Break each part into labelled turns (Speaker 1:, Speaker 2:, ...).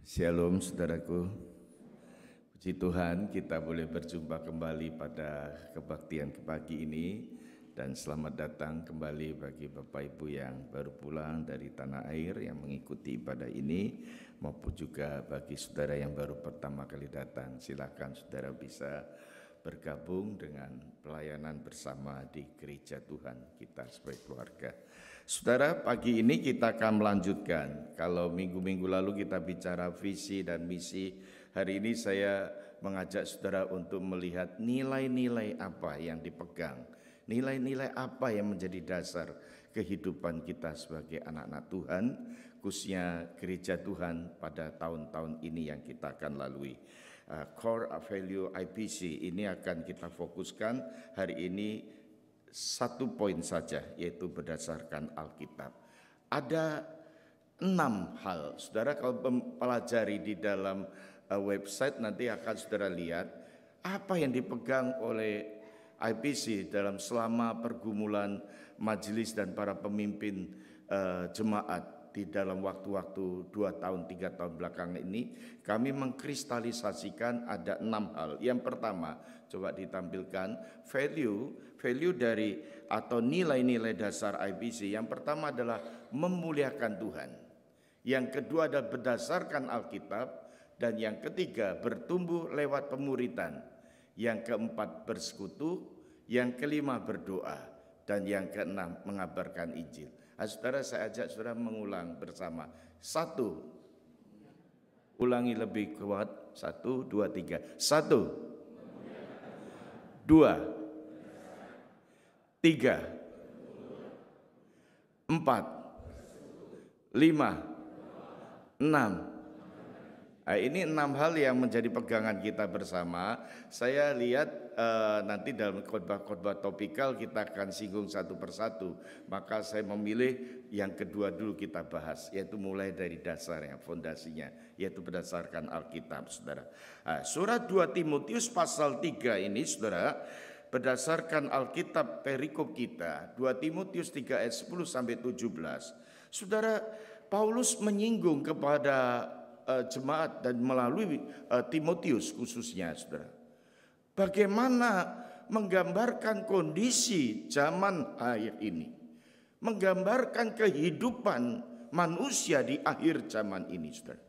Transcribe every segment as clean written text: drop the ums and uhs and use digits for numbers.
Speaker 1: Shalom saudaraku, puji Tuhan kita boleh berjumpa kembali pada kebaktian pagi ini. Dan selamat datang kembali bagi Bapak Ibu yang baru pulang dari tanah air yang mengikuti ibadah ini, maupun juga bagi saudara yang baru pertama kali datang. Silakan saudara bisa bergabung dengan pelayanan bersama di gereja Tuhan kita sebagai keluarga. Saudara, pagi ini kita akan melanjutkan. Kalau minggu-minggu lalu kita bicara visi dan misi, hari ini saya mengajak saudara untuk melihat nilai-nilai apa yang dipegang, nilai-nilai apa yang menjadi dasar kehidupan kita sebagai anak-anak Tuhan, khususnya gereja Tuhan pada tahun-tahun ini yang kita akan lalui. Core Value IPC ini akan kita fokuskan hari ini satu poin saja, yaitu berdasarkan Alkitab. Ada 6 hal. Saudara kalau mempelajari di dalam website nanti akan saudara lihat apa yang dipegang oleh IPC dalam selama pergumulan majelis dan para pemimpin jemaat di dalam waktu-waktu 2 tahun 3 tahun belakangan ini. Kami mengkristalisasikan ada 6 hal. Yang pertama, coba ditampilkan value dari atau nilai-nilai dasar IPC. Yang pertama adalah memuliakan Tuhan. Yang kedua adalah berdasarkan Alkitab, dan yang ketiga bertumbuh lewat pemuritan. Yang keempat bersekutu, yang kelima berdoa, dan yang keenam mengabarkan Injil. Saudara, saya ajak saudara mengulang bersama. 1, ulangi lebih kuat. 1, 2, 3. 1, 2, 3, 4, 5, 6. Ini 6 hal yang menjadi pegangan kita bersama. Saya lihat nanti dalam khotbah-khotbah topikal kita akan singgung satu persatu. Maka saya memilih yang kedua dulu kita bahas, yaitu mulai dari dasarnya, fondasinya, yaitu berdasarkan Alkitab, saudara. Surat 2 Timotius pasal 3 ini, saudara, berdasarkan Alkitab perikop kita, 2 Timotius 3 ayat 10 sampai 17. Saudara, Paulus menyinggung kepada jemaat dan melalui Timotius khususnya, saudara, bagaimana menggambarkan kondisi zaman akhir ini, menggambarkan kehidupan manusia di akhir zaman ini, saudara.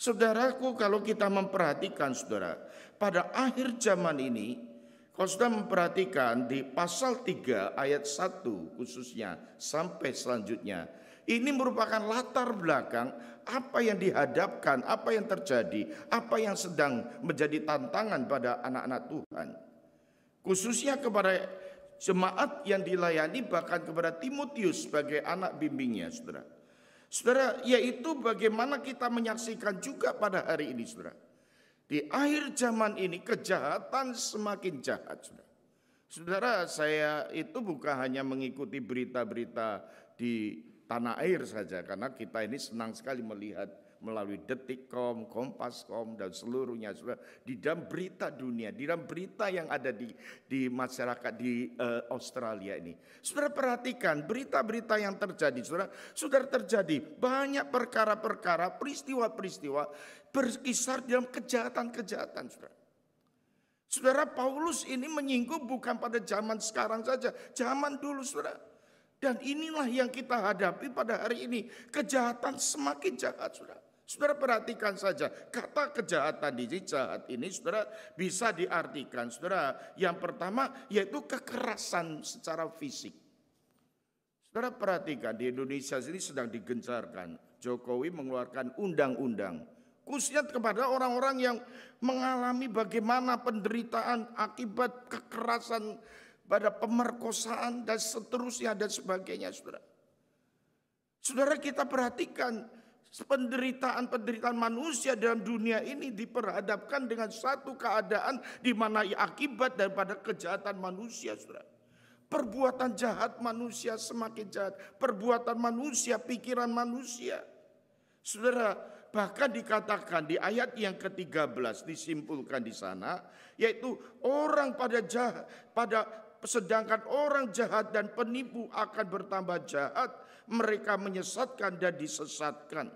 Speaker 1: Saudaraku, kalau kita memperhatikan, saudara, pada akhir zaman ini, kalau sudah memperhatikan di pasal 3 ayat 1 khususnya sampai selanjutnya, ini merupakan latar belakang apa yang dihadapkan, apa yang terjadi, apa yang sedang menjadi tantangan pada anak-anak Tuhan. Khususnya kepada jemaat yang dilayani, bahkan kepada Timotius sebagai anak bimbingnya, saudara. Saudara, yaitu bagaimana kita menyaksikan juga pada hari ini, saudara. Di akhir zaman ini kejahatan semakin jahat, saudara. Saudara, saya itu bukan hanya mengikuti berita-berita di tanah air saja, karena kita ini senang sekali melihat melalui Detikcom, Kompascom, dan seluruhnya, saudara, di dalam berita dunia, di dalam berita yang ada di masyarakat di Australia ini. Saudara perhatikan berita-berita yang terjadi, saudara. Saudara, terjadi banyak perkara-perkara, peristiwa-peristiwa berkisar dalam kejahatan-kejahatan, saudara. Saudara, Paulus ini menyinggung bukan pada zaman sekarang saja, zaman dulu, saudara. Dan inilah yang kita hadapi pada hari ini. Kejahatan semakin jahat, saudara. Saudara perhatikan saja, kata kejahatan di jahat ini, saudara, bisa diartikan, saudara, yang pertama yaitu kekerasan secara fisik. Saudara perhatikan, di Indonesia ini sedang digencarkan. Jokowi mengeluarkan undang-undang khususnya kepada orang-orang yang mengalami bagaimana penderitaan akibat kekerasan pada pemerkosaan dan seterusnya dan sebagainya, saudara. Saudara, kita perhatikan penderitaan-penderitaan manusia dalam dunia ini diperhadapkan dengan satu keadaan di mana akibat daripada kejahatan manusia, saudara. Perbuatan jahat manusia semakin jahat, perbuatan manusia, pikiran manusia. Saudara, bahkan dikatakan di ayat yang ke-13 disimpulkan di sana, yaitu orang sedangkan orang jahat dan penipu akan bertambah jahat, mereka menyesatkan dan disesatkan.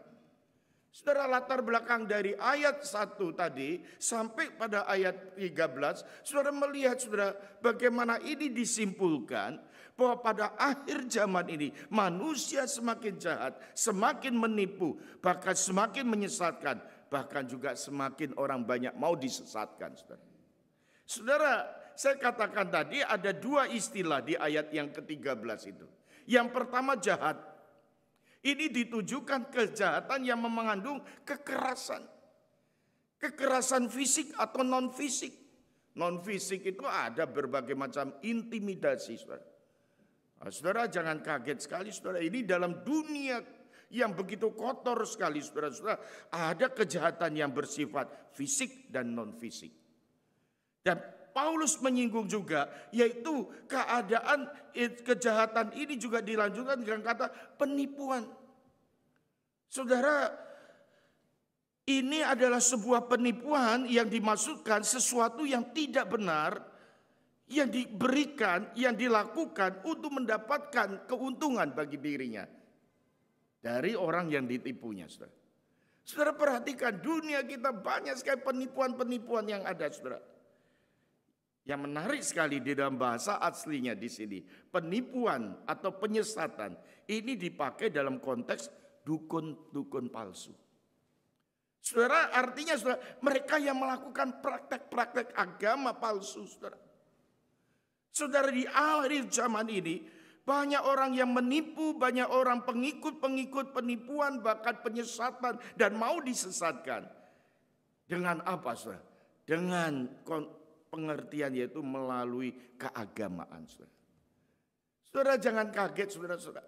Speaker 1: Saudara, latar belakang dari ayat 1 tadi sampai pada ayat 13, saudara melihat saudara bagaimana ini disimpulkan bahwa pada akhir zaman ini manusia semakin jahat, semakin menipu, bahkan semakin menyesatkan, bahkan juga semakin orang banyak mau disesatkan. Saudara, saudara, saya katakan tadi ada dua istilah di ayat yang ke-13 itu. Yang pertama jahat. Ini ditujukan kejahatan yang mengandung kekerasan. Kekerasan fisik atau non fisik. Non fisik itu ada berbagai macam intimidasi, saudara. Nah, saudara jangan kaget sekali, saudara. Ini dalam dunia yang begitu kotor sekali, saudara-saudara. Ada kejahatan yang bersifat fisik dan non fisik. Dan Paulus menyinggung juga, yaitu keadaan kejahatan ini juga dilanjutkan dengan kata penipuan. Saudara, ini adalah sebuah penipuan yang dimaksudkan sesuatu yang tidak benar, yang diberikan, yang dilakukan untuk mendapatkan keuntungan bagi dirinya dari orang yang ditipunya. Saudara, saudara perhatikan, dunia kita banyak sekali penipuan-penipuan yang ada, saudara. Yang menarik sekali di dalam bahasa aslinya di sini, penipuan atau penyesatan ini dipakai dalam konteks dukun-dukun palsu. Saudara, artinya saudara, mereka yang melakukan praktek-praktek agama palsu, saudara. Saudara, di akhir zaman ini banyak orang yang menipu, banyak orang pengikut-pengikut penipuan, bahkan penyesatan dan mau disesatkan. Dengan apa, saudara? Dengan pengertian, yaitu melalui keagamaan. Saudara, saudara jangan kaget, saudara-saudara.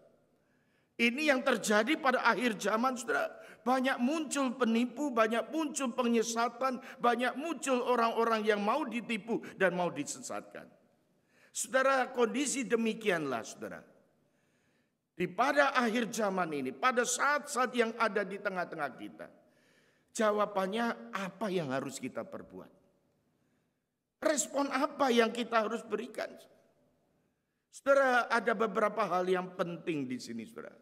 Speaker 1: Ini yang terjadi pada akhir zaman, saudara. Banyak muncul penipu, banyak muncul penyesatan, banyak muncul orang-orang yang mau ditipu dan mau disesatkan. Saudara, kondisi demikianlah, saudara. Di pada akhir zaman ini, pada saat-saat yang ada di tengah-tengah kita, jawabannya apa yang harus kita perbuat? Respon apa yang kita harus berikan? Saudara, ada beberapa hal yang penting di sini, saudara.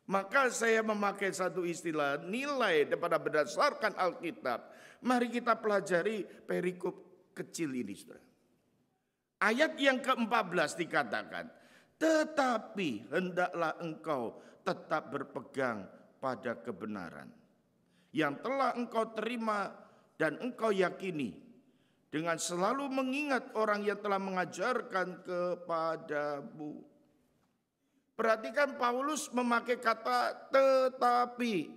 Speaker 1: Maka saya memakai satu istilah nilai daripada berdasarkan Alkitab. Mari kita pelajari perikop kecil ini, saudara. Ayat yang ke-14 dikatakan, tetapi hendaklah engkau tetap berpegang pada kebenaran yang telah engkau terima dan engkau yakini, dengan selalu mengingat orang yang telah mengajarkan kepadamu. Perhatikan, Paulus memakai kata tetapi.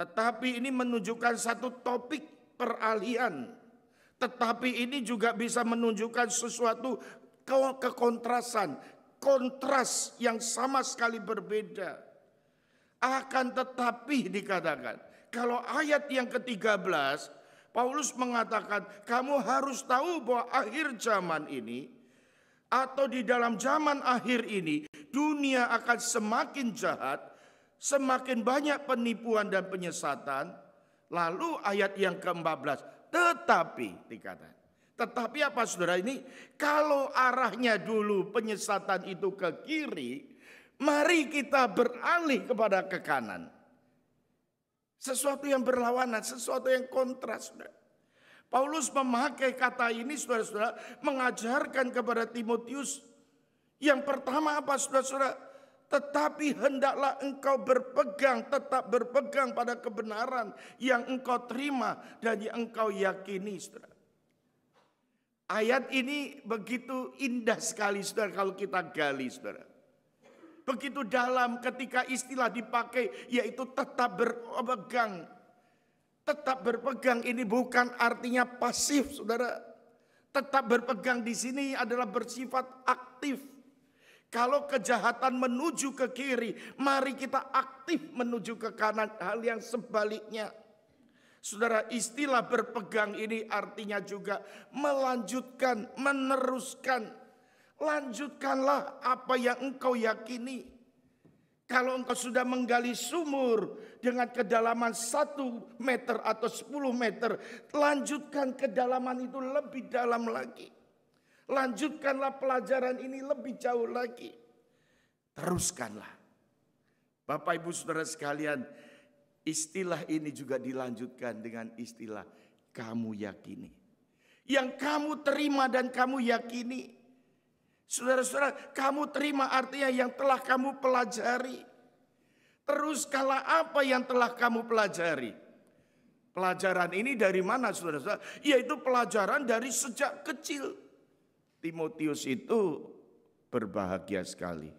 Speaker 1: Tetapi ini menunjukkan satu topik peralihan. Tetapi ini juga bisa menunjukkan sesuatu kekontrasan. Kontras yang sama sekali berbeda. Akan tetapi dikatakan, kalau ayat yang ke-13, Paulus mengatakan, kamu harus tahu bahwa akhir zaman ini, atau di dalam zaman akhir ini, dunia akan semakin jahat, semakin banyak penipuan dan penyesatan. Lalu ayat yang ke-14, tetapi dikatakan. Tetapi apa, saudara? Ini kalau arahnya dulu penyesatan itu ke kiri, mari kita beralih kepada ke kanan. Sesuatu yang berlawanan, sesuatu yang kontras. Paulus memakai kata ini, saudara-saudara, mengajarkan kepada Timotius. Yang pertama apa, saudara-saudara? Tetapi hendaklah engkau berpegang, tetap berpegang pada kebenaran yang engkau terima dan yang engkau yakini, saudara. Ayat ini begitu indah sekali, saudara, kalau kita gali, saudara. Begitu dalam ketika istilah dipakai, yaitu tetap berpegang. Tetap berpegang ini bukan artinya pasif, saudara. Tetap berpegang di sini adalah bersifat aktif. Kalau kejahatan menuju ke kiri, mari kita aktif menuju ke kanan. Hal yang sebaliknya. Saudara, istilah berpegang ini artinya juga melanjutkan, meneruskan. Lanjutkanlah apa yang engkau yakini. Kalau engkau sudah menggali sumur dengan kedalaman 1 meter atau 10 meter, lanjutkan kedalaman itu lebih dalam lagi. Lanjutkanlah pelajaran ini lebih jauh lagi. Teruskanlah. Bapak Ibu Saudara sekalian, Istilah ini juga dilanjutkan dengan istilah kamu yakini. Yang kamu terima dan kamu yakini. Saudara-saudara, kamu terima artinya yang telah kamu pelajari. Teruskanlah apa yang telah kamu pelajari. Pelajaran ini dari mana, saudara-saudara? Yaitu pelajaran dari sejak kecil. Timotius itu berbahagia sekali.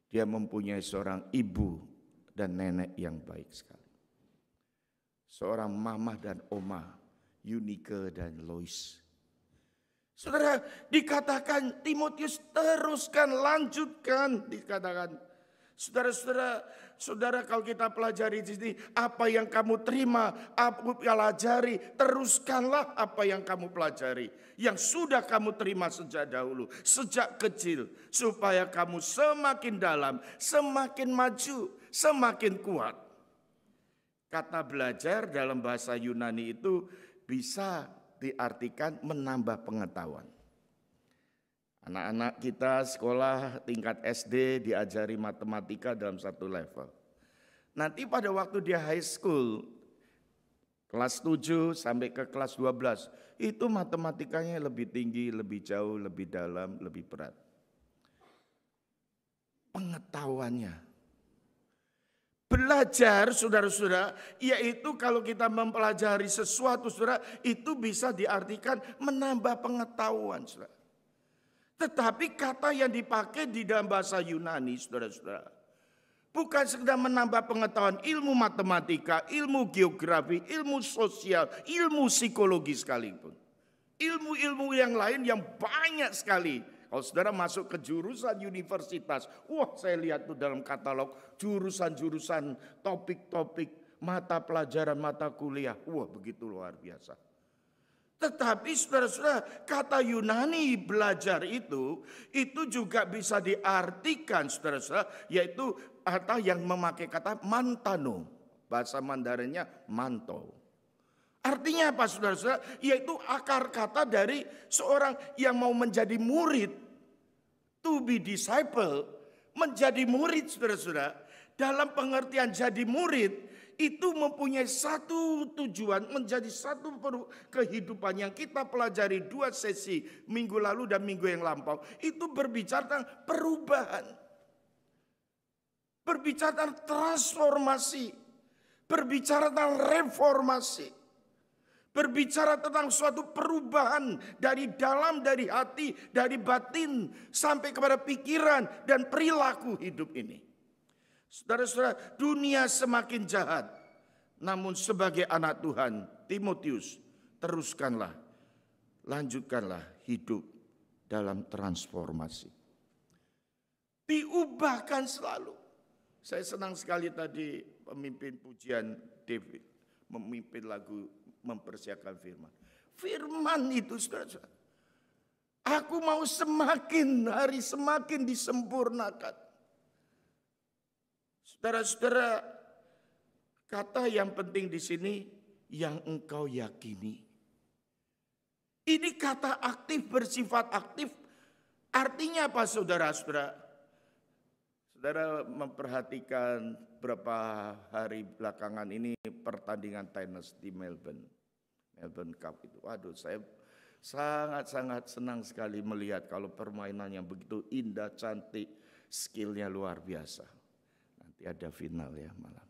Speaker 1: Dia mempunyai seorang ibu dan nenek yang baik sekali. Seorang mama dan oma, Eunike dan Lois. Saudara, dikatakan Timotius teruskan, lanjutkan, dikatakan. Saudara, kalau kita pelajari di sini, apa yang kamu terima, apa pelajari, teruskanlah apa yang kamu pelajari. Yang sudah kamu terima sejak dahulu, sejak kecil. Supaya kamu semakin dalam, semakin maju, semakin kuat. Kata belajar dalam bahasa Yunani itu bisa diartikan menambah pengetahuan. Anak-anak kita sekolah tingkat SD diajari matematika dalam satu level. Nanti pada waktu dia high school, kelas 7 sampai ke kelas 12, itu matematikanya lebih tinggi, lebih jauh, lebih dalam, lebih berat. Pengetahuannya. Belajar, saudara-saudara, yaitu kalau kita mempelajari sesuatu, saudara, itu bisa diartikan menambah pengetahuan, saudara. Tetapi kata yang dipakai di dalam bahasa Yunani, saudara-saudara, bukan sekedar menambah pengetahuan ilmu matematika, ilmu geografi, ilmu sosial, ilmu psikologi sekalipun. Ilmu-ilmu yang lain yang banyak sekali. Kalau saudara masuk ke jurusan universitas, wah saya lihat tuh dalam katalog jurusan-jurusan, topik-topik, mata pelajaran, mata kuliah. Wah begitu luar biasa. Tetapi saudara-saudara, kata Yunani belajar itu juga bisa diartikan saudara-saudara, yaitu kata yang memakai kata mantano. Bahasa Mandarinnya manto. Artinya apa saudara-saudara? Yaitu akar kata dari seorang yang mau menjadi murid. To be disciple, menjadi murid saudara-saudara. Dalam pengertian jadi murid, itu mempunyai satu tujuan, menjadi satu kehidupan yang kita pelajari 2 sesi minggu lalu dan minggu yang lampau. Itu berbicara tentang perubahan. Berbicara tentang transformasi. Berbicara tentang reformasi. Berbicara tentang suatu perubahan dari dalam, dari hati, dari batin, sampai kepada pikiran dan perilaku hidup ini. Saudara-saudara, dunia semakin jahat. Namun sebagai anak Tuhan, Timotius, teruskanlah, lanjutkanlah hidup dalam transformasi. Diubahkan selalu. Saya senang sekali tadi pemimpin pujian David memimpin lagu mempersiapkan firman. Firman itu saudara-saudara. Aku mau semakin hari semakin disempurnakan. Saudara-saudara, kata yang penting di sini yang engkau yakini. Ini kata aktif, bersifat aktif. Artinya apa saudara-saudara? Saudara memperhatikan berapa hari belakangan ini pertandingan tenis di Melbourne Cup itu. Waduh, saya sangat-sangat senang sekali melihat kalau permainan yang begitu indah, cantik, skillnya luar biasa. Ada final ya malam.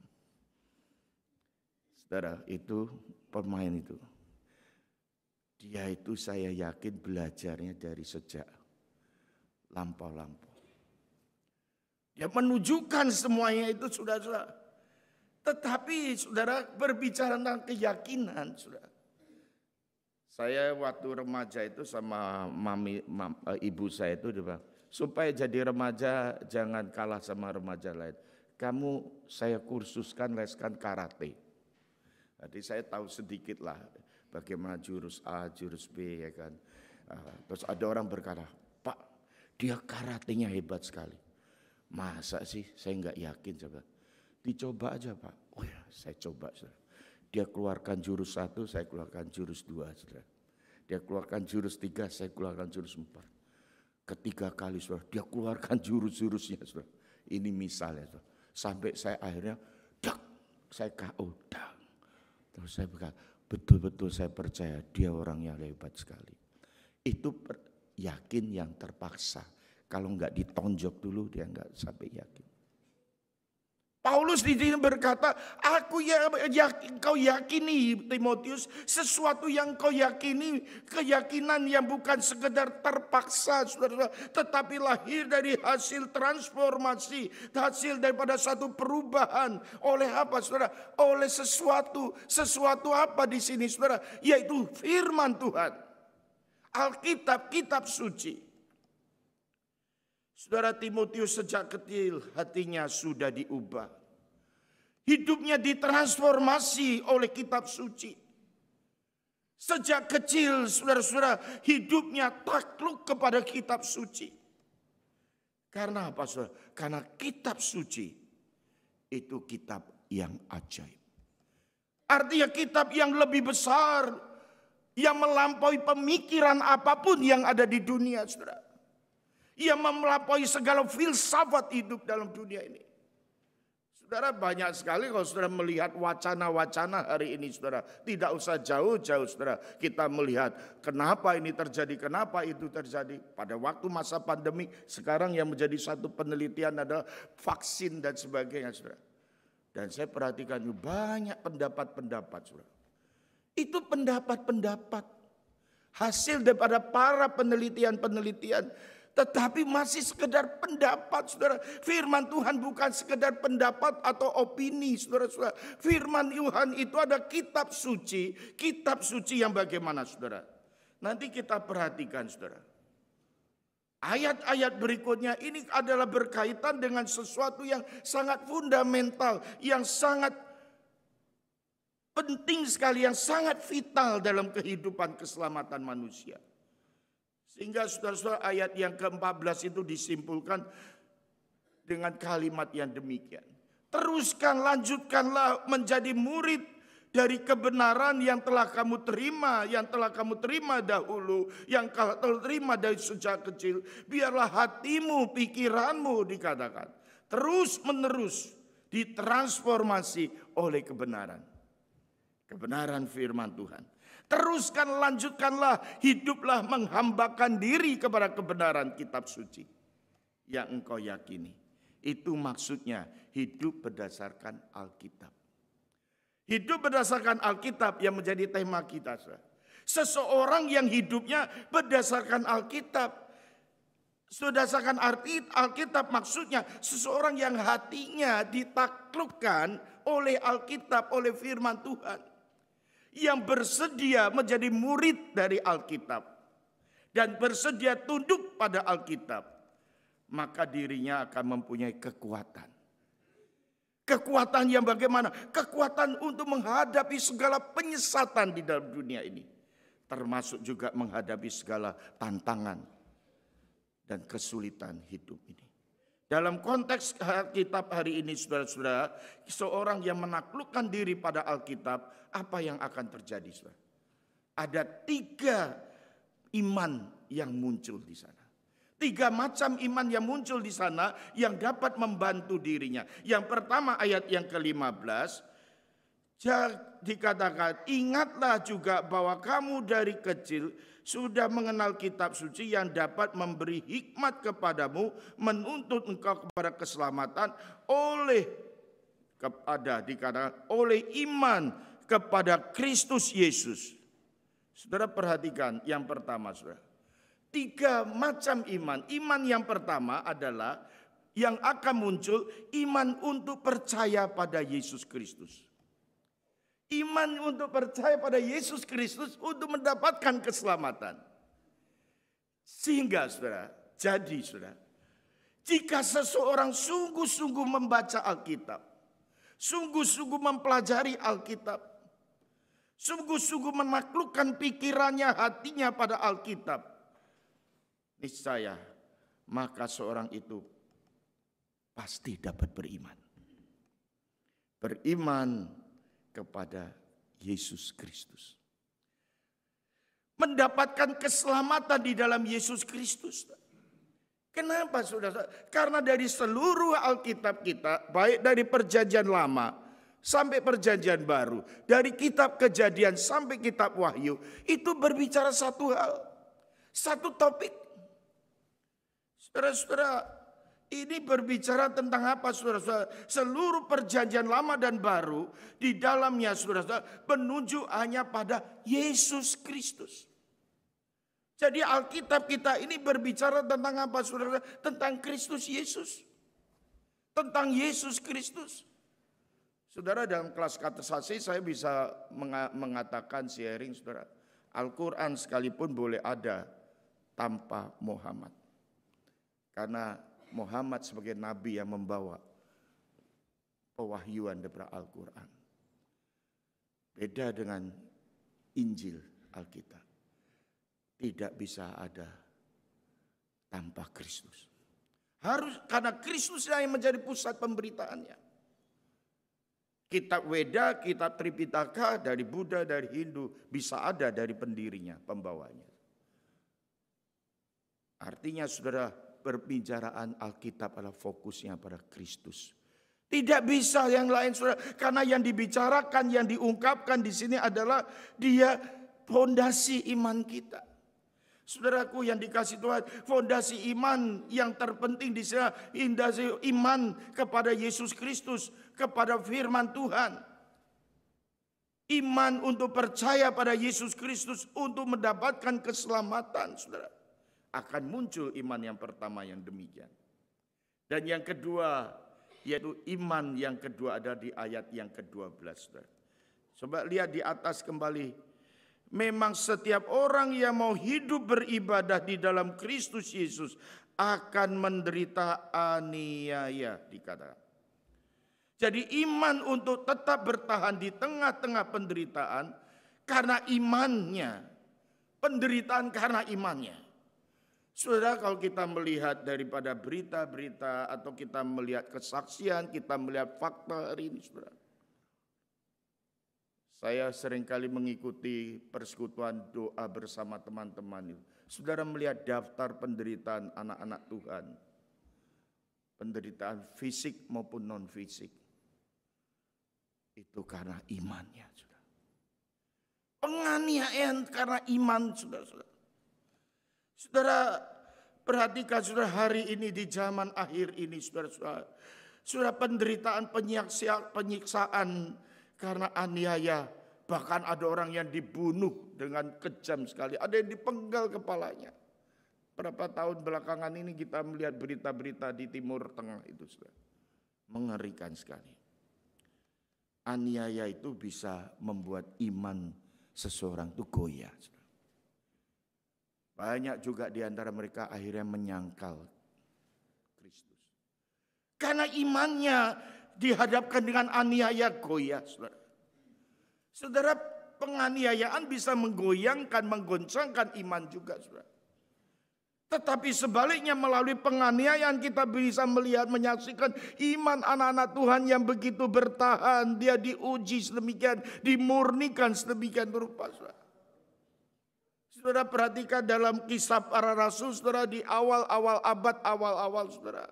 Speaker 1: Saudara, itu pemain itu. Dia itu saya yakin belajarnya dari sejak lampau-lampau. Dia menunjukkan semuanya itu saudara. Tetapi saudara berbicara tentang keyakinan saudara. Saya waktu remaja itu sama ibu saya itu dia bilang, supaya jadi remaja jangan kalah sama remaja lain. Kamu saya kursuskan, leskan karate. Jadi saya tahu sedikit lah bagaimana jurus A, jurus B ya kan. Terus ada orang berkata, Pak, dia karatenya hebat sekali. Masa sih? Saya enggak yakin coba. Dicoba aja Pak. Oh ya, saya coba saudara. Dia keluarkan jurus 1, saya keluarkan jurus 2 saudara. Dia keluarkan jurus 3, saya keluarkan jurus 4. Ketiga kali saudara, dia keluarkan jurus-jurusnya saudara. Ini misalnya saudara. Sampai saya akhirnya saya KO. Terus saya berkata, betul-betul saya percaya dia orang yang hebat sekali. Itu yakin yang terpaksa. Kalau enggak ditonjok dulu dia enggak sampai yakin. Paulus di sini berkata, kau yakini Timotius sesuatu yang kau yakini, keyakinan yang bukan sekedar terpaksa, saudara, tetapi lahir dari hasil transformasi, hasil daripada satu perubahan. Oleh apa, saudara? Oleh sesuatu apa di sini, saudara? Yaitu firman Tuhan, Alkitab, kitab suci. Saudara, Timotius sejak kecil hatinya sudah diubah. Hidupnya ditransformasi oleh kitab suci. Sejak kecil saudara-saudara hidupnya takluk kepada kitab suci. Karena apa, saudara? Karena kitab suci itu kitab yang ajaib. Artinya kitab yang lebih besar, yang melampaui pemikiran apapun yang ada di dunia, saudara. Ia melampaui segala filsafat hidup dalam dunia ini. Saudara, banyak sekali kalau saudara melihat wacana-wacana hari ini, saudara. Tidak usah jauh-jauh, saudara. Kita melihat kenapa ini terjadi, kenapa itu terjadi. Pada waktu masa pandemi, sekarang yang menjadi satu penelitian adalah vaksin dan sebagainya, saudara. Dan saya perhatikan banyak pendapat-pendapat, saudara. Itu pendapat-pendapat hasil daripada para penelitian-penelitian. Tetapi masih sekedar pendapat, saudara. Firman Tuhan bukan sekedar pendapat atau opini, saudara-saudara. Firman Tuhan itu ada kitab suci. Kitab suci yang bagaimana, saudara? Nanti kita perhatikan, saudara. Ayat-ayat berikutnya ini adalah berkaitan dengan sesuatu yang sangat fundamental, yang sangat penting sekali, yang sangat vital dalam kehidupan keselamatan manusia. Sehingga saudara-saudara ayat yang ke-14 itu disimpulkan dengan kalimat yang demikian. Teruskan, lanjutkanlah menjadi murid dari kebenaran yang telah kamu terima, yang telah kamu terima dahulu, yang kamu terima dari sejak kecil. Biarlah hatimu, pikiranmu dikatakan terus menerus ditransformasi oleh kebenaran. Kebenaran firman Tuhan. Teruskan, lanjutkanlah, hiduplah menghambakan diri kepada kebenaran kitab suci yang engkau yakini. Itu maksudnya hidup berdasarkan Alkitab. Hidup berdasarkan Alkitab yang menjadi tema kita. Seseorang yang hidupnya berdasarkan Alkitab. Berdasarkan Alkitab maksudnya seseorang yang hatinya ditaklukkan oleh Alkitab, oleh firman Tuhan. Yang bersedia menjadi murid dari Alkitab dan bersedia tunduk pada Alkitab, maka dirinya akan mempunyai kekuatan. Kekuatan yang bagaimana? Kekuatan untuk menghadapi segala penyesatan di dalam dunia ini, termasuk juga menghadapi segala tantangan dan kesulitan hidup ini. Dalam konteks Alkitab hari ini, saudara-saudara, seorang yang menaklukkan diri pada Alkitab, apa yang akan terjadi, saudara? Ada 3 iman yang muncul di sana. 3 macam iman yang muncul di sana yang dapat membantu dirinya. Yang pertama ayat yang ke-15, dikatakan, ingatlah juga bahwa kamu dari kecil sudah mengenal kitab suci yang dapat memberi hikmat kepadamu, menuntut engkau kepada keselamatan oleh iman kepada Kristus Yesus. Saudara perhatikan yang pertama, saudara. 3 macam iman. Iman yang pertama adalah yang akan muncul iman untuk percaya pada Yesus Kristus. Iman untuk percaya pada Yesus Kristus untuk mendapatkan keselamatan. Sehingga saudara, jika seseorang sungguh-sungguh membaca Alkitab, sungguh-sungguh mempelajari Alkitab, sungguh-sungguh menaklukkan pikirannya, hatinya pada Alkitab, niscaya maka seorang itu pasti dapat beriman. Beriman kepada Yesus Kristus. Mendapatkan keselamatan di dalam Yesus Kristus. Kenapa, saudara? Karena dari seluruh Alkitab kita, baik dari perjanjian lama sampai perjanjian baru, dari kitab Kejadian sampai kitab Wahyu, itu berbicara satu hal, satu topik. Saudara-saudara, ini berbicara tentang apa, saudara-saudara? Seluruh perjanjian lama dan baru di dalamnya, saudara-saudara, menuju hanya pada Yesus Kristus. Jadi Alkitab kita ini berbicara tentang apa, saudara? Tentang Kristus Yesus. Tentang Yesus Kristus. Saudara, dalam kelas katekisasi saya bisa mengatakan sharing, saudara. Al-Quran sekalipun boleh ada tanpa Muhammad. Karena Muhammad sebagai nabi yang membawa pewahyuan daripada Al-Quran. Beda dengan Injil Alkitab. Tidak bisa ada tanpa Kristus. Harus, karena Kristus yang menjadi pusat pemberitaannya. Kitab Weda, kitab Tripitaka dari Buddha, dari Hindu bisa ada dari pendirinya, pembawanya. Artinya saudara, perbicaraan Alkitab adalah fokusnya pada Kristus. Tidak bisa yang lain, saudara, karena yang dibicarakan, yang diungkapkan di sini adalah dia fondasi iman kita. Saudaraku yang dikasih Tuhan, fondasi iman yang terpenting di sini fondasi iman kepada Yesus Kristus, kepada firman Tuhan. Iman untuk percaya pada Yesus Kristus untuk mendapatkan keselamatan, saudara. Akan muncul iman yang pertama yang demikian. Dan yang kedua, yaitu iman yang kedua ada di ayat yang ke-12. Saudara. Coba lihat di atas kembali. Memang setiap orang yang mau hidup beribadah di dalam Kristus Yesus akan menderita aniaya, dikatakan. Jadi iman untuk tetap bertahan di tengah-tengah penderitaan karena imannya. Penderitaan karena imannya. Saudara, kalau kita melihat daripada berita-berita atau kita melihat kesaksian, kita melihat fakta hari ini, saudara. Saya seringkali mengikuti persekutuan doa bersama teman-teman itu. Saudara melihat daftar penderitaan anak-anak Tuhan. Penderitaan fisik maupun non-fisik. Itu karena imannya, saudara. Penganiayaan karena iman, saudara-saudara. Saudara, perhatikan saudara hari ini di zaman akhir ini, saudara-saudara. Saudara, penderitaan penyiksaan karena aniaya. Bahkan ada orang yang dibunuh dengan kejam sekali. Ada yang dipenggal kepalanya. Berapa tahun belakangan ini kita melihat berita-berita di Timur Tengah itu, saudara. Mengerikan sekali. Aniaya itu bisa membuat iman seseorang itu goyah, saudara. Banyak juga di antara mereka akhirnya menyangkal Kristus. Karena imannya dihadapkan dengan aniaya goyah, saudara. Saudara, penganiayaan bisa menggoyangkan, menggoncangkan iman juga, saudara. Tetapi sebaliknya melalui penganiayaan kita bisa melihat, menyaksikan iman anak-anak Tuhan yang begitu bertahan. Dia diuji sedemikian, dimurnikan sedemikian berupa, saudara. Saudara perhatikan dalam kisah para rasul, saudara, di awal-awal abad, awal-awal, saudara.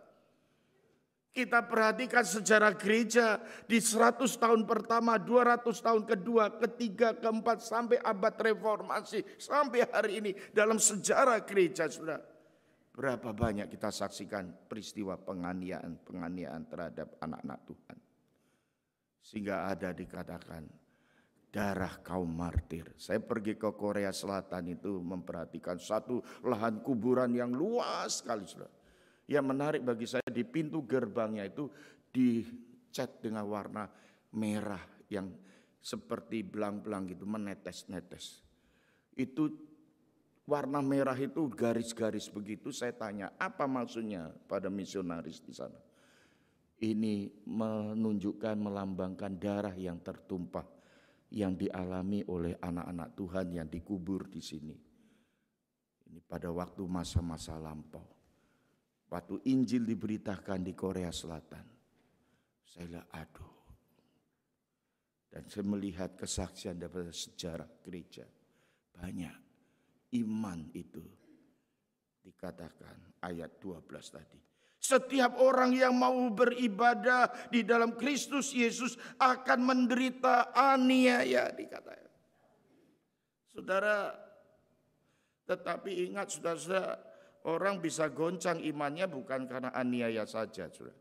Speaker 1: Kita perhatikan sejarah gereja di 100 tahun pertama, 200 tahun kedua, ketiga, keempat, sampai abad reformasi. Sampai hari ini dalam sejarah gereja, saudara. Berapa banyak kita saksikan peristiwa penganiayaan terhadap anak-anak Tuhan. Sehingga ada dikatakan, darah kaum martir. Saya pergi ke Korea Selatan itu memperhatikan satu lahan kuburan yang luas sekali, saudara. Yang menarik bagi saya di pintu gerbangnya itu dicat dengan warna merah yang seperti belang-belang gitu, menetes-netes. Itu warna merah itu garis-garis begitu. Saya tanya, apa maksudnya pada misionaris di sana? Ini menunjukkan, melambangkan darah yang tertumpah yang dialami oleh anak-anak Tuhan yang dikubur di sini. Ini pada waktu masa-masa lampau. Waktu Injil diberitakan di Korea Selatan. Saya lihat, aduh. Dan saya melihat kesaksian daripada sejarah gereja. Banyak iman itu dikatakan ayat 12 tadi. Setiap orang yang mau beribadah di dalam Kristus Yesus akan menderita aniaya, dikatakan. Saudara, tetapi ingat saudara, orang bisa goncang imannya bukan karena aniaya saja, saudara.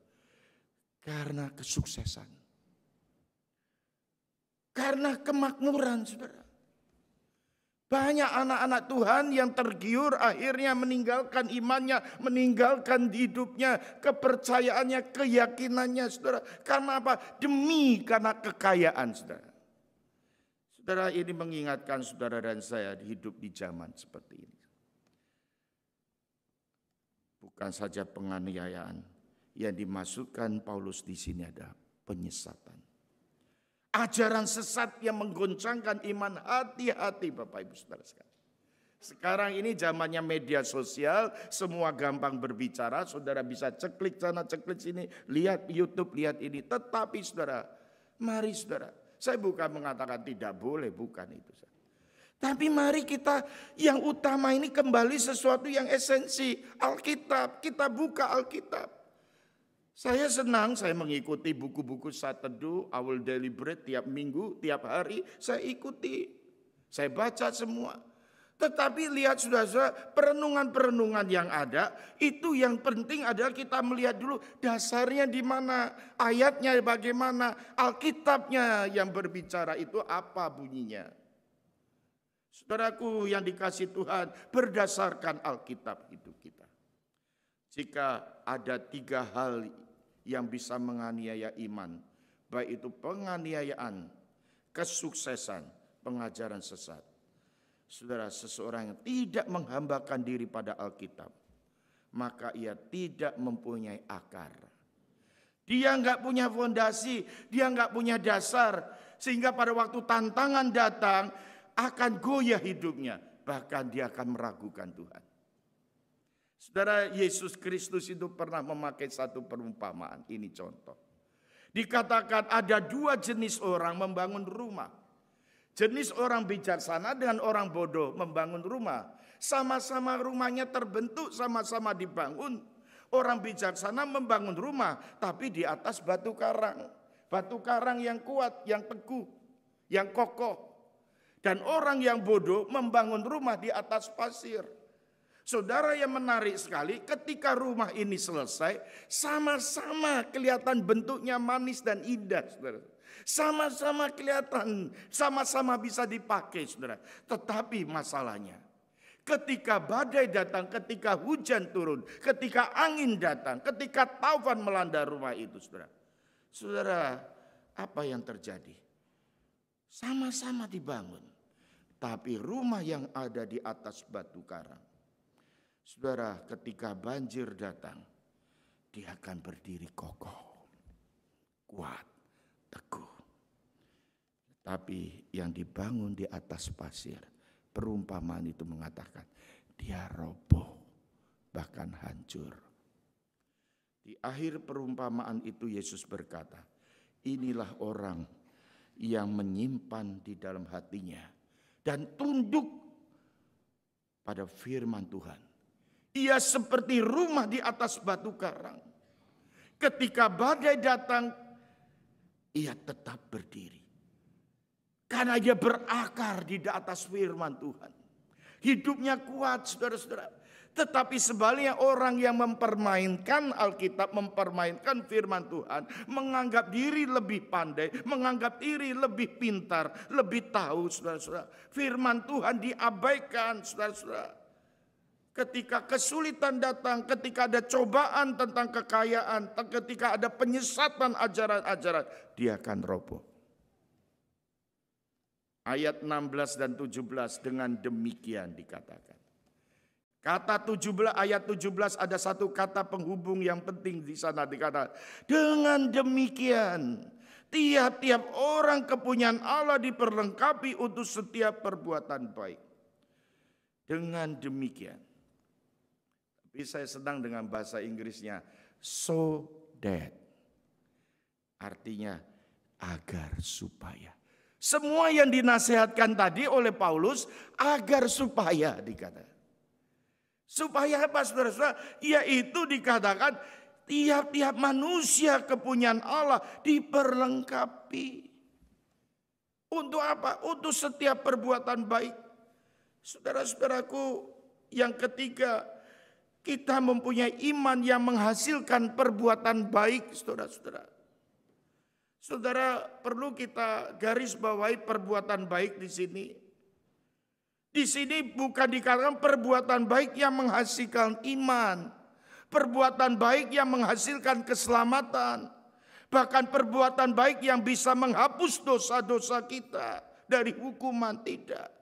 Speaker 1: Karena kesuksesan. Karena kemakmuran, saudara. Banyak anak-anak Tuhan yang tergiur akhirnya meninggalkan imannya, meninggalkan hidupnya, kepercayaannya, keyakinannya, saudara. Karena apa? Karena kekayaan, saudara. Saudara, ini mengingatkan saudara dan saya hidup di zaman seperti ini. Bukan saja penganiayaan, yang dimasukkan Paulus di sini ada penyesatan. Ajaran sesat yang menggoncangkan iman, hati-hati Bapak Ibu Saudara sekalian. Sekarang ini zamannya media sosial, semua gampang berbicara, saudara bisa ceklik sana, ceklik sini, lihat YouTube, lihat ini. Tetapi saudara, mari saudara, saya bukan mengatakan tidak boleh, bukan itu. Tapi mari kita yang utama ini kembali sesuatu yang esensi, Alkitab, kita buka Alkitab. Saya senang, saya mengikuti buku-buku Saat Teduh, Our Daily Bread tiap minggu, tiap hari saya ikuti. Saya baca semua. Tetapi lihat saudara, perenungan-perenungan yang ada, itu yang penting adalah kita melihat dulu dasarnya di mana, ayatnya bagaimana, Alkitabnya yang berbicara itu apa bunyinya. Saudaraku yang dikasihi Tuhan, berdasarkan Alkitab hidup kita. Jika ada 3 hal yang bisa menganiaya iman, baik itu penganiayaan, kesuksesan, pengajaran sesat. Saudara, seseorang yang tidak menghambakan diri pada Alkitab, maka ia tidak mempunyai akar. Dia enggak punya fondasi, dia enggak punya dasar, sehingga pada waktu tantangan datang akan goyah hidupnya, bahkan dia akan meragukan Tuhan. Saudara, Yesus Kristus itu pernah memakai satu perumpamaan. Ini contoh. Dikatakan ada 2 jenis orang membangun rumah. Jenis orang bijaksana dengan orang bodoh membangun rumah. Sama-sama rumahnya terbentuk, sama-sama dibangun. Orang bijaksana membangun rumah, tapi di atas batu karang. Batu karang yang kuat, yang teguh, yang kokoh. Dan orang yang bodoh membangun rumah di atas pasir. Saudara, yang menarik sekali, ketika rumah ini selesai, sama-sama kelihatan bentuknya manis dan indah, saudara. Sama-sama kelihatan, sama-sama bisa dipakai, saudara. Tetapi masalahnya, ketika badai datang, ketika hujan turun, ketika angin datang, ketika taufan melanda rumah itu, saudara. Saudara, apa yang terjadi? Sama-sama dibangun, tapi rumah yang ada di atas batu karang, saudara, ketika banjir datang, dia akan berdiri kokoh, kuat, teguh. Tapi yang dibangun di atas pasir, perumpamaan itu mengatakan, dia roboh, bahkan hancur. Di akhir perumpamaan itu Yesus berkata, inilah orang yang menyimpan di dalam hatinya dan tunduk pada firman Tuhan. Ia seperti rumah di atas batu karang. Ketika badai datang, ia tetap berdiri. Karena ia berakar di atas firman Tuhan. Hidupnya kuat, saudara-saudara. Tetapi sebaliknya orang yang mempermainkan Alkitab, mempermainkan firman Tuhan, menganggap diri lebih pandai, menganggap diri lebih pintar, lebih tahu, saudara-saudara. Firman Tuhan diabaikan, saudara-saudara. Ketika kesulitan datang, ketika ada cobaan tentang kekayaan, ketika ada penyesatan ajaran-ajaran, dia akan roboh. Ayat 16 dan 17 dengan demikian dikatakan. Kata 17, ayat 17 ada satu kata penghubung yang penting di sana dikatakan. Dengan demikian, tiap-tiap orang kepunyaan Allah diperlengkapi untuk setiap perbuatan baik. Dengan demikian. Tapi saya senang dengan bahasa Inggrisnya, so that. Artinya agar supaya. Semua yang dinasihatkan tadi oleh Paulus agar supaya dikatakan. Supaya apa saudara-saudara? Yaitu dikatakan tiap-tiap manusia kepunyaan Allah diperlengkapi. Untuk apa? Untuk setiap perbuatan baik. Saudara-saudaraku, yang ketiga, kita mempunyai iman yang menghasilkan perbuatan baik, saudara-saudara. Saudara, perlu kita garis bawahi perbuatan baik di sini. Di sini bukan dikatakan perbuatan baik yang menghasilkan iman, perbuatan baik yang menghasilkan keselamatan, bahkan perbuatan baik yang bisa menghapus dosa-dosa kita dari hukuman, tidak.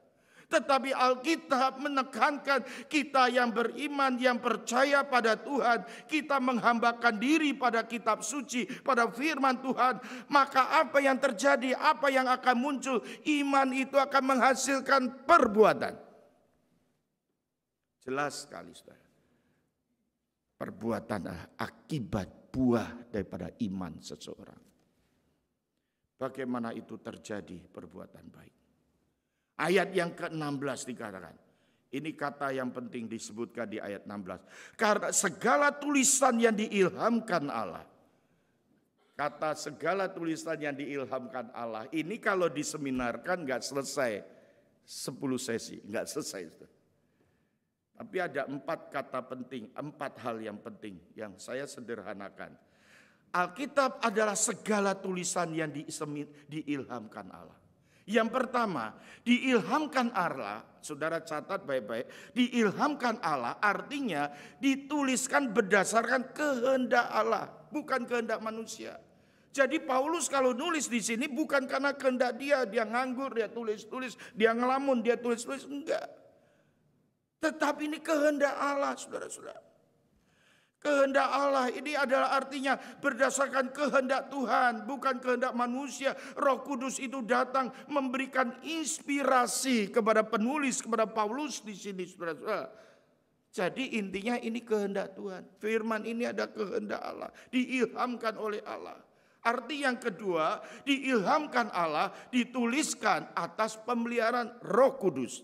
Speaker 1: Tetapi Alkitab menekankan kita yang beriman, yang percaya pada Tuhan, kita menghambakan diri pada kitab suci, pada firman Tuhan. Maka apa yang terjadi, apa yang akan muncul, iman itu akan menghasilkan perbuatan. Jelas sekali, saudara. Perbuatan akibat buah daripada iman seseorang. Bagaimana itu terjadi perbuatan baik? Ayat yang ke-16 dikatakan. Ini kata yang penting disebutkan di ayat 16. Karena segala tulisan yang diilhamkan Allah. Kata segala tulisan yang diilhamkan Allah. Ini kalau diseminarkan gak selesai 10 sesi. Gak selesai. Tapi ada 4 kata penting. 4 hal yang penting yang saya sederhanakan. Alkitab adalah segala tulisan yang diilhamkan Allah. Yang pertama, diilhamkan Allah, saudara catat baik-baik, diilhamkan Allah artinya dituliskan berdasarkan kehendak Allah, bukan kehendak manusia. Jadi Paulus kalau nulis di sini bukan karena kehendak dia nganggur, dia tulis-tulis, dia ngelamun, dia tulis-tulis, enggak. Tetapi ini kehendak Allah, saudara-saudara. Kehendak Allah ini adalah artinya berdasarkan kehendak Tuhan, bukan kehendak manusia. Roh Kudus itu datang memberikan inspirasi kepada penulis, kepada Paulus di sini, saudara-saudara. Jadi intinya ini kehendak Tuhan. Firman ini ada kehendak Allah, diilhamkan oleh Allah. Arti yang kedua, diilhamkan Allah, dituliskan atas pemeliharaan Roh Kudus.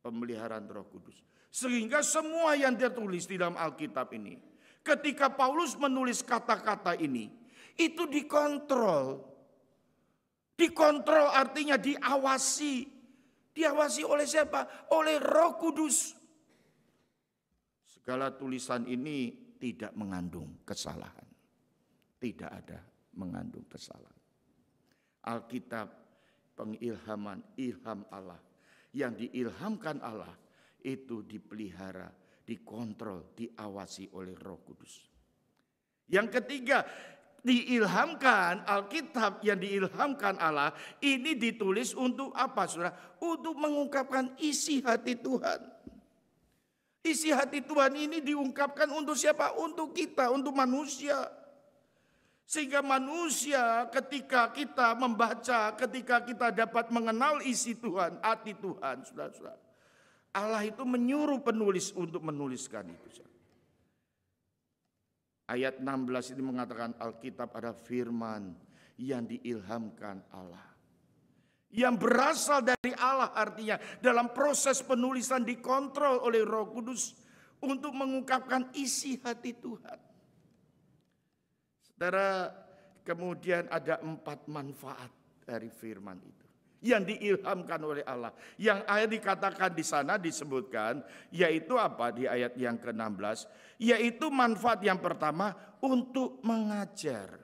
Speaker 1: Pemeliharaan Roh Kudus. Sehingga semua yang tertulis di dalam Alkitab ini, ketika Paulus menulis kata-kata ini, itu dikontrol. Dikontrol artinya diawasi. Diawasi oleh siapa? Oleh Roh Kudus. Segala tulisan ini tidak mengandung kesalahan. Tidak ada mengandung kesalahan. Alkitab pengilhaman, ilham Allah. Yang diilhamkan Allah itu dipelihara, dikontrol, diawasi oleh Roh Kudus. Yang ketiga, diilhamkan Alkitab yang diilhamkan Allah ini ditulis untuk apa, saudara? Untuk mengungkapkan isi hati Tuhan. Isi hati Tuhan ini diungkapkan untuk siapa? Untuk kita, untuk manusia. Sehingga manusia ketika kita membaca, ketika kita dapat mengenal isi Tuhan, hati Tuhan, saudara-saudara. Allah itu menyuruh penulis untuk menuliskan itu. Ayat 16 ini mengatakan Alkitab ada firman yang diilhamkan Allah. Yang berasal dari Allah artinya dalam proses penulisan dikontrol oleh Roh Kudus untuk mengungkapkan isi hati Tuhan. Saudara, kemudian ada 4 manfaat dari firman itu. Yang diilhamkan oleh Allah. Yang ayat dikatakan di sana disebutkan, yaitu apa di ayat yang ke-16? Yaitu manfaat yang pertama untuk mengajar.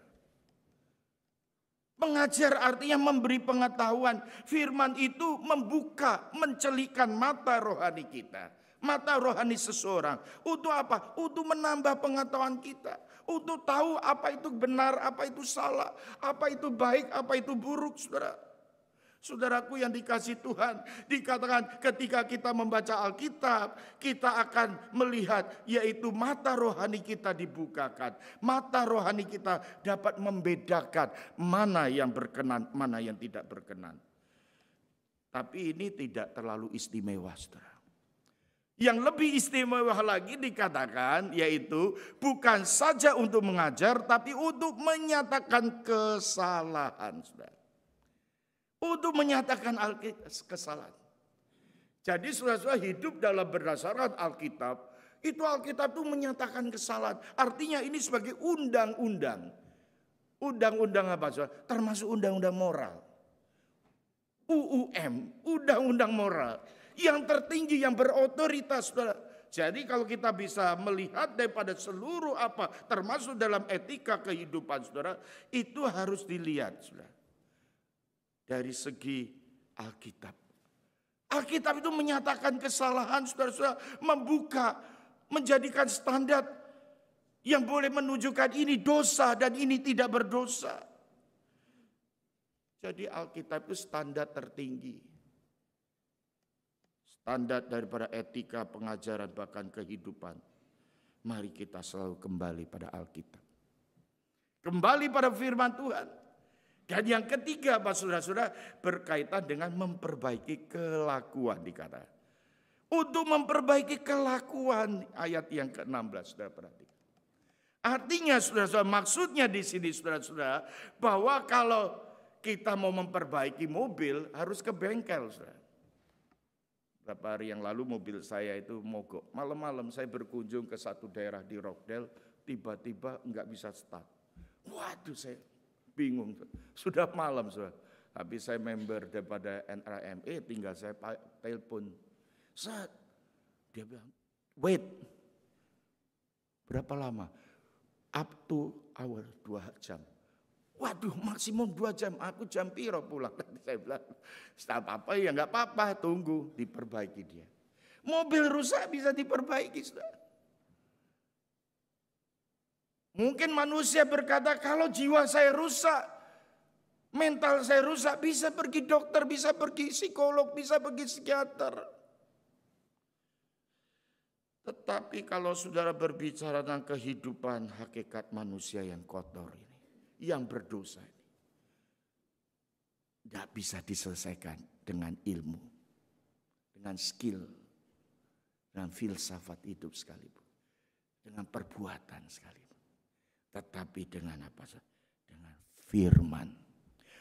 Speaker 1: Mengajar artinya memberi pengetahuan. Firman itu membuka, mencelikkan mata rohani kita. Mata rohani seseorang. Untuk apa? Untuk menambah pengetahuan kita. Untuk tahu apa itu benar, apa itu salah. Apa itu baik, apa itu buruk, saudara. Saudaraku yang dikasih Tuhan, dikatakan ketika kita membaca Alkitab, kita akan melihat yaitu mata rohani kita dibukakan. Mata rohani kita dapat membedakan mana yang berkenan, mana yang tidak berkenan. Tapi ini tidak terlalu istimewa, saudara. Yang lebih istimewa lagi dikatakan yaitu bukan saja untuk mengajar, tapi untuk menyatakan kesalahan, saudara. Untuk menyatakan kesalahan. Jadi saudara-saudara hidup dalam berdasarkan Alkitab Itu Alkitab itu menyatakan kesalahan. Artinya ini sebagai undang-undang. Undang-undang apa saudara? Termasuk undang-undang moral. UUM, undang-undang moral. Yang tertinggi, yang berotoritas saudara. Jadi kalau kita bisa melihat daripada seluruh apa, termasuk dalam etika kehidupan saudara, itu harus dilihat saudara. Dari segi Alkitab. Alkitab itu menyatakan kesalahan saudara-saudara, membuka, menjadikan standar yang boleh menunjukkan ini dosa dan ini tidak berdosa. Jadi Alkitab itu standar tertinggi. Standar daripada etika, pengajaran, bahkan kehidupan. Mari kita selalu kembali pada Alkitab. Kembali pada firman Tuhan. Dan yang ketiga, Pak saudara-saudara, berkaitan dengan memperbaiki kelakuan dikatakan. Untuk memperbaiki kelakuan, ayat yang ke-16, saudara perhatikan. Artinya, saudara-saudara, maksudnya di sini, saudara-saudara, bahwa kalau kita mau memperbaiki mobil, harus ke bengkel, saudara. Beberapa hari yang lalu mobil saya itu mogok. Malam-malam saya berkunjung ke satu daerah di Rockdale, tiba-tiba nggak bisa start. Waduh, saya bingung. Sudah malam, saudara. Tapi saya member daripada NRME, tinggal saya telepon. Saat dia bilang, wait, berapa lama? Up to hour, 2 jam. Waduh, maksimum 2 jam. Aku jam piro pulang. Saya bilang, apa ya nggak apa-apa, tunggu diperbaiki dia. Mobil rusak bisa diperbaiki, saudara. Mungkin manusia berkata, kalau jiwa saya rusak, mental saya rusak, bisa pergi dokter, bisa pergi psikolog, bisa pergi psikiater. Tetapi kalau saudara berbicara tentang kehidupan hakikat manusia yang kotor ini, yang berdosa ini, tidak bisa diselesaikan dengan ilmu, dengan skill, dengan filsafat hidup sekalipun, dengan perbuatan sekalipun. Tetapi dengan apa? Dengan firman.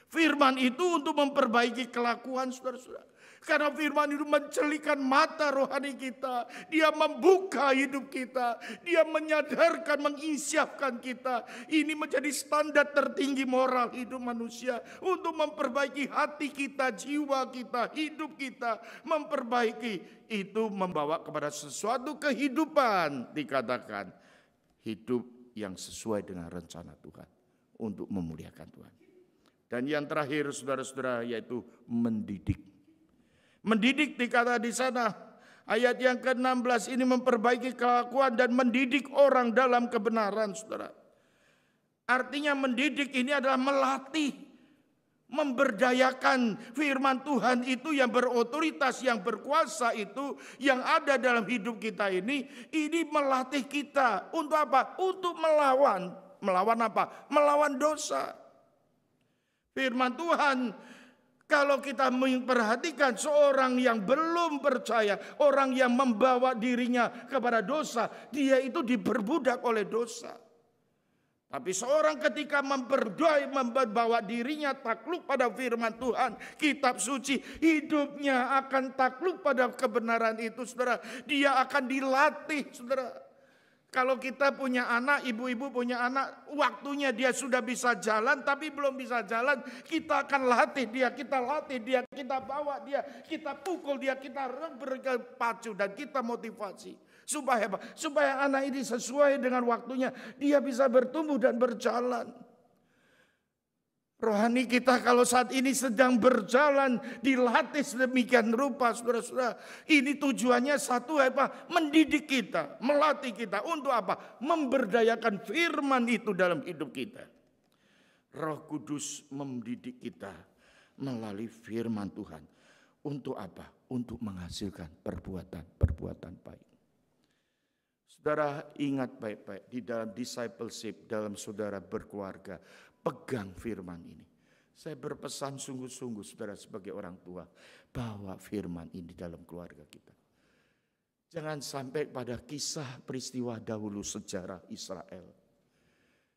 Speaker 1: Firman itu untuk memperbaiki kelakuan saudara-saudara. Karena firman itu mencelikan mata rohani kita. Dia membuka hidup kita. Dia menyadarkan, menginsyafkan kita. Ini menjadi standar tertinggi moral hidup manusia. Untuk memperbaiki hati kita, jiwa kita, hidup kita. Memperbaiki itu membawa kepada sesuatu kehidupan. Dikatakan hidup yang sesuai dengan rencana Tuhan. Untuk memuliakan Tuhan. Dan yang terakhir saudara-saudara yaitu mendidik. Mendidik dikata di sana, ayat yang ke-16 ini memperbaiki kelakuan dan mendidik orang dalam kebenaran, saudara. Artinya mendidik ini adalah melatih, memberdayakan firman Tuhan itu yang berotoritas, yang berkuasa itu, yang ada dalam hidup kita ini melatih kita. Untuk apa? Untuk melawan. Melawan apa? Melawan dosa. Firman Tuhan, kalau kita memperhatikan seorang yang belum percaya, orang yang membawa dirinya kepada dosa, dia itu diperbudak oleh dosa. Tapi seorang ketika membawa dirinya takluk pada firman Tuhan, kitab suci, hidupnya akan takluk pada kebenaran itu, saudara. Dia akan dilatih, saudara. Kalau kita punya anak, ibu-ibu punya anak, waktunya dia sudah bisa jalan tapi belum bisa jalan, kita akan latih dia, kita bawa dia, kita pukul dia, kita berpacu dan kita motivasi. Supaya apa? Supaya anak ini sesuai dengan waktunya, dia bisa bertumbuh dan berjalan. Rohani kita kalau saat ini sedang berjalan, dilatih sedemikian rupa, saudara-saudara. Ini tujuannya satu apa? Mendidik kita, melatih kita. Untuk apa? Memberdayakan firman itu dalam hidup kita. Roh Kudus mendidik kita melalui firman Tuhan. Untuk apa? Untuk menghasilkan perbuatan baik. Saudara ingat baik-baik di dalam discipleship, dalam saudara berkeluarga. Pegang firman ini. Saya berpesan sungguh-sungguh saudara sebagai orang tua. Bawa firman ini dalam keluarga kita. Jangan sampai pada kisah peristiwa dahulu sejarah Israel.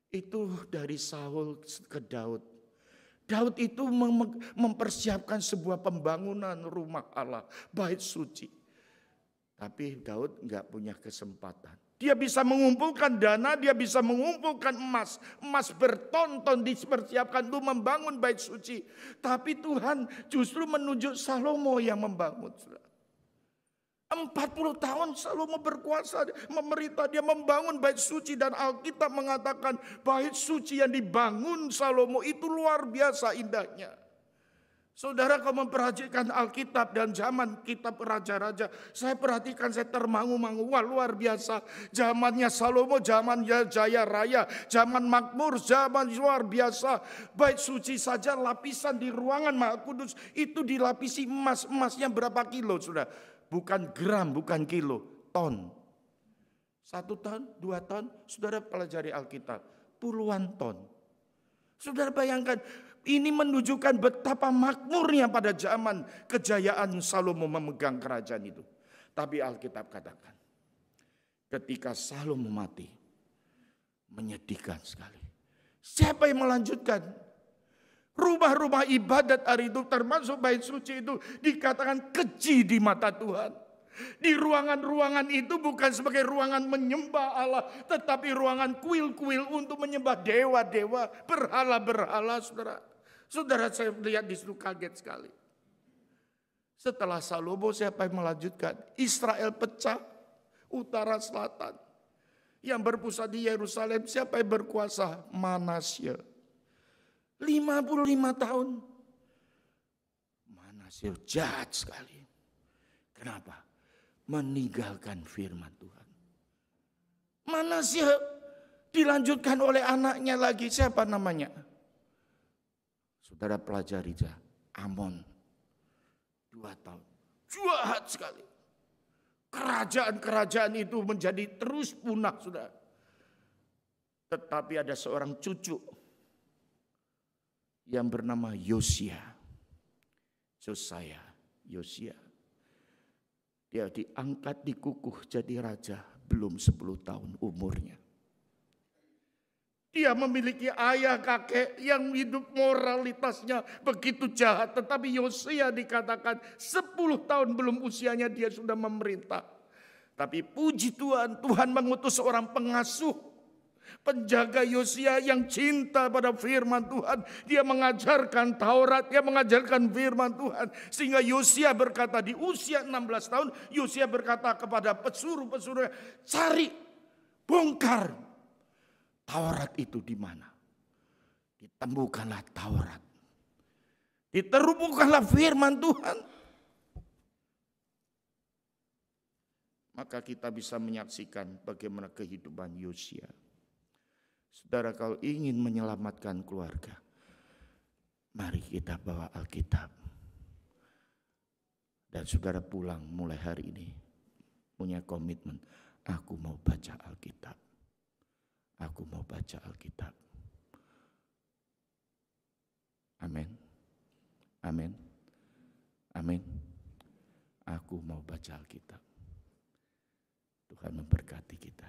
Speaker 1: Itu dari Saul ke Daud. Daud itu mempersiapkan sebuah pembangunan rumah Allah. Bait suci. Tapi Daud nggak punya kesempatan. Dia bisa mengumpulkan dana, dia bisa mengumpulkan emas. Emas bertonton dipersiapkan untuk membangun bait suci. Tapi Tuhan justru menunjuk Salomo yang membangun. 40 tahun Salomo berkuasa, memerintah, dia membangun bait suci. Dan Alkitab mengatakan bait suci yang dibangun Salomo itu luar biasa indahnya. Saudara, kalau memperhatikan Alkitab dan zaman kitab raja-raja, saya perhatikan, saya termangu-mangu. Wah, luar biasa. Zamannya Salomo, zaman Jaya Raya, zaman Makmur, zaman luar biasa. Bait suci saja lapisan di ruangan Maha Kudus itu dilapisi emas. Emasnya berapa kilo, saudara? Bukan gram, bukan kilo, ton. 1 ton, 2 ton, saudara pelajari Alkitab, puluhan ton. Saudara bayangkan, ini menunjukkan betapa makmurnya pada zaman kejayaan Salomo memegang kerajaan itu. Tapi Alkitab katakan, ketika Salomo mati, menyedihkan sekali. Siapa yang melanjutkan? Rumah-rumah ibadat hari itu, termasuk bait suci itu, dikatakan keji di mata Tuhan. Di ruangan-ruangan itu bukan sebagai ruangan menyembah Allah, tetapi ruangan kuil-kuil untuk menyembah dewa-dewa, berhala-berhala, saudara. Saudara, saya melihat di situ kaget sekali. Setelah Salomo, siapa yang melanjutkan? Israel pecah, utara selatan. Yang berpusat di Yerusalem, siapa yang berkuasa? Manasye. 55 tahun. Manasye jahat sekali. Kenapa? Meninggalkan firman Tuhan. Manasye dilanjutkan oleh anaknya lagi. Siapa namanya? Saudara pelajari aja. Amon. 2 tahun. Jahat sekali. Kerajaan-kerajaan itu menjadi terus punah, saudara. Tetapi ada seorang cucu yang bernama Yosia. Yosia. Dia diangkat, dikukuh jadi raja belum 10 tahun umurnya. Dia memiliki ayah kakek yang hidup moralitasnya begitu jahat. Tetapi Yosia dikatakan 10 tahun belum usianya dia sudah memerintah. Tapi puji Tuhan, Tuhan mengutus seorang pengasuh, penjaga Yosia yang cinta pada firman Tuhan. Dia mengajarkan Taurat, dia mengajarkan firman Tuhan. Sehingga Yosia berkata di usia 16 tahun, Yosia berkata kepada pesuruh-pesuruhnya, cari, bongkar Taurat itu di mana? Ditemukanlah Taurat. Ditemukanlah firman Tuhan. Maka kita bisa menyaksikan bagaimana kehidupan Yosia. Saudara, kalau ingin menyelamatkan keluarga, mari kita bawa Alkitab. Dan saudara pulang mulai hari ini punya komitmen, aku mau baca Alkitab. Aku mau baca Alkitab. Amin. Amin. Amin. Aku mau baca Alkitab. Tuhan memberkati kita.